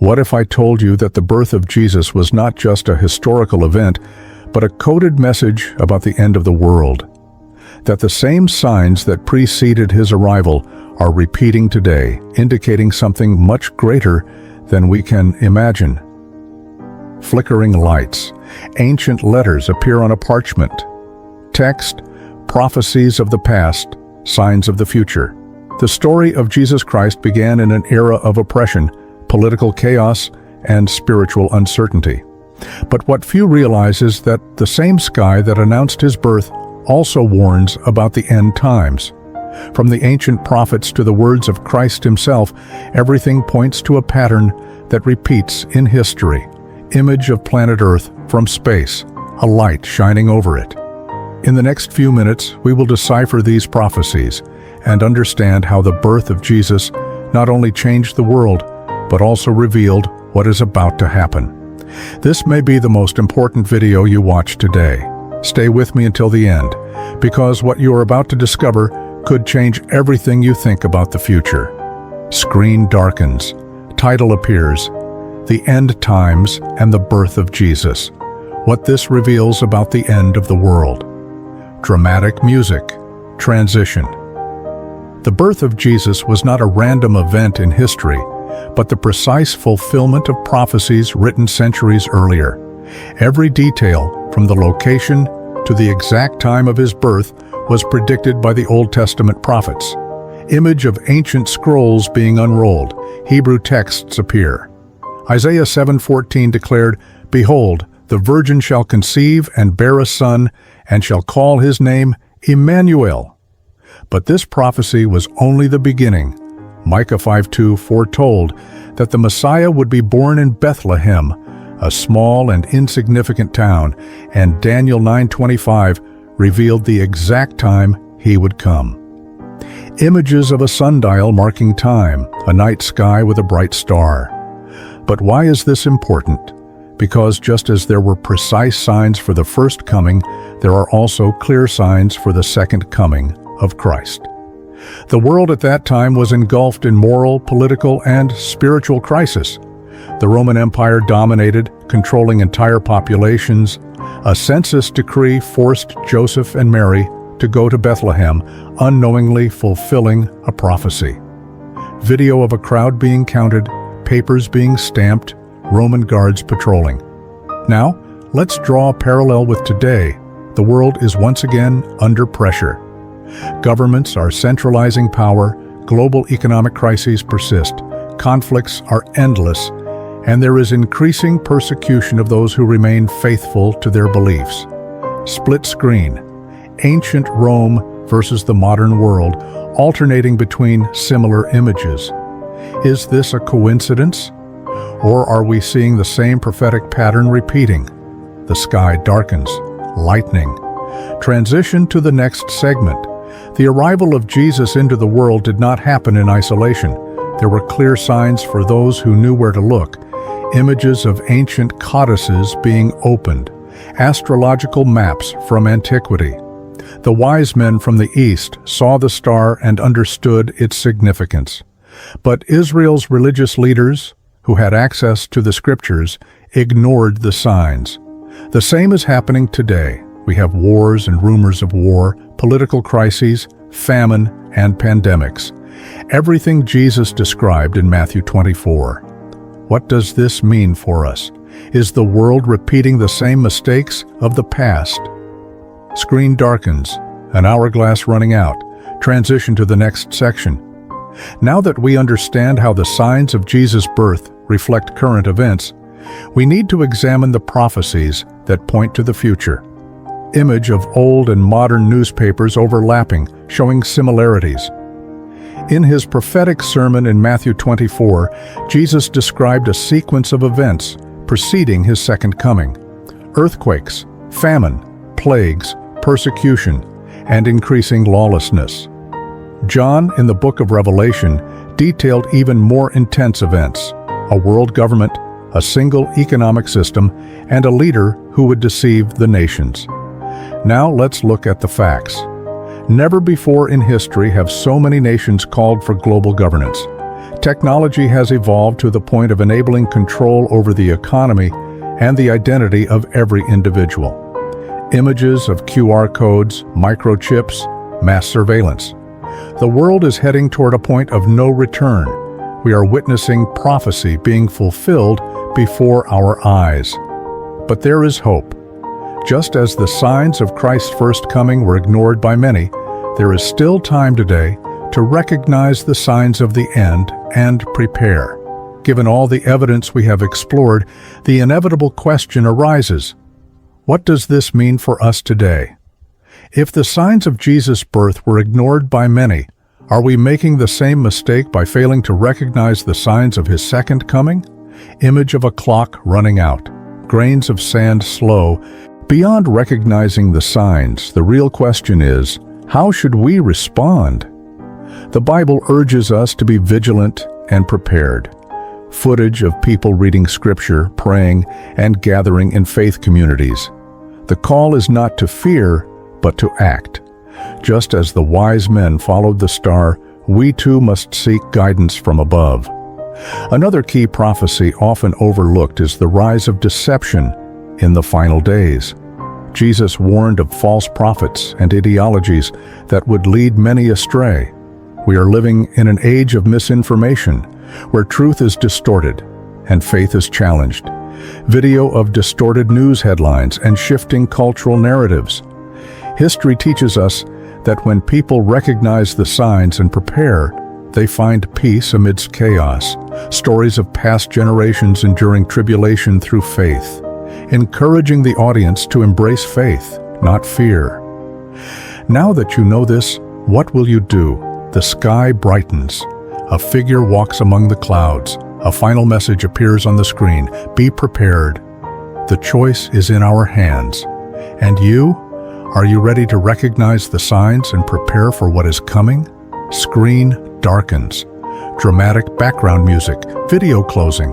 What if I told you that the birth of Jesus was not just a historical event, but a coded message about the end of the world? That the same signs that preceded his arrival are repeating today, indicating something much greater than we can imagine. Flickering lights, ancient letters appear on a parchment. Text, prophecies of the past, signs of the future. The story of Jesus Christ began in an era of oppression, political chaos, and spiritual uncertainty. But what few realize is that the same sky that announced his birth also warns about the end times. From the ancient prophets to the words of Christ himself, everything points to a pattern that repeats in history. Image of planet Earth from space, a light shining over it. In the next few minutes, we will decipher these prophecies and understand how the birth of Jesus not only changed the world, but also revealed what is about to happen. This may be the most important video you watch today. Stay with me until the end, because what you are about to discover could change everything you think about the future. Screen darkens. Title appears. The End Times and the Birth of Jesus. What this reveals about the end of the world. Dramatic music. Transition. The birth of Jesus was not a random event in history, but the precise fulfillment of prophecies written centuries earlier. Every detail, from the location to the exact time of his birth, was predicted by the Old Testament prophets. Image of ancient scrolls being unrolled. Hebrew texts appear. Isaiah 7:14 declared, "Behold, the virgin shall conceive and bear a son, and shall call his name Emmanuel." But this prophecy was only the beginning. Micah 5:2 foretold that the Messiah would be born in Bethlehem, a small and insignificant town, and Daniel 9:25 revealed the exact time he would come. Images of a sundial marking time, a night sky with a bright star. But why is this important? Because just as there were precise signs for the first coming, there are also clear signs for the second coming of Christ. The world at that time was engulfed in moral, political, and spiritual crisis. The Roman Empire dominated, controlling entire populations. A census decree forced Joseph and Mary to go to Bethlehem, unknowingly fulfilling a prophecy. Video of a crowd being counted, papers being stamped, Roman guards patrolling. Now, let's draw a parallel with today. The world is once again under pressure. Governments are centralizing power, global economic crises persist, conflicts are endless, and there is increasing persecution of those who remain faithful to their beliefs. Split screen. Ancient Rome versus the modern world, alternating between similar images. Is this a coincidence? Or are we seeing the same prophetic pattern repeating? The sky darkens. Lightning. Transition to the next segment. The arrival of Jesus into the world did not happen in isolation. There were clear signs for those who knew where to look. Images of ancient codices being opened. Astrological maps from antiquity. The wise men from the east saw the star and understood its significance. But Israel's religious leaders, who had access to the scriptures, ignored the signs. The same is happening today. We have wars and rumors of war, political crises, famine, and pandemics. Everything Jesus described in Matthew 24. What does this mean for us? Is the world repeating the same mistakes of the past? Screen darkens, an hourglass running out. Transition to the next section. Now that we understand how the signs of Jesus' birth reflect current events, we need to examine the prophecies that point to the future. Image of old and modern newspapers overlapping, showing similarities. In his prophetic sermon in Matthew 24, Jesus described a sequence of events preceding his second coming. Earthquakes, famine, plagues, persecution, and increasing lawlessness. John, in the book of Revelation, detailed even more intense events: a world government, a single economic system, and a leader who would deceive the nations. Now let's look at the facts. Never before in history have so many nations called for global governance. Technology has evolved to the point of enabling control over the economy and the identity of every individual. Images of QR codes, microchips, mass surveillance. The world is heading toward a point of no return. We are witnessing prophecy being fulfilled before our eyes. But there is hope. Just as the signs of Christ's first coming were ignored by many, there is still time today to recognize the signs of the end and prepare. Given all the evidence we have explored, the inevitable question arises: what does this mean for us today? If the signs of Jesus' birth were ignored by many, are we making the same mistake by failing to recognize the signs of his second coming? Image of a clock running out, grains of sand slow. Beyond recognizing the signs, the real question is, how should we respond? The Bible urges us to be vigilant and prepared. Footage of people reading scripture, praying, and gathering in faith communities. The call is not to fear, but to act. Just as the wise men followed the star, we too must seek guidance from above. Another key prophecy often overlooked is the rise of deception in the final days. Jesus warned of false prophets and ideologies that would lead many astray. We are living in an age of misinformation, where truth is distorted and faith is challenged. Video of distorted news headlines and shifting cultural narratives. History teaches us that when people recognize the signs and prepare, they find peace amidst chaos. Stories of past generations enduring tribulation through faith, encouraging the audience to embrace faith, not fear. Now that you know this, what will you do? The sky brightens. A figure walks among the clouds. A final message appears on the screen. Be prepared. The choice is in our hands. And you? Are you ready to recognize the signs and prepare for what is coming? Screen darkens. Dramatic background music. Video closing.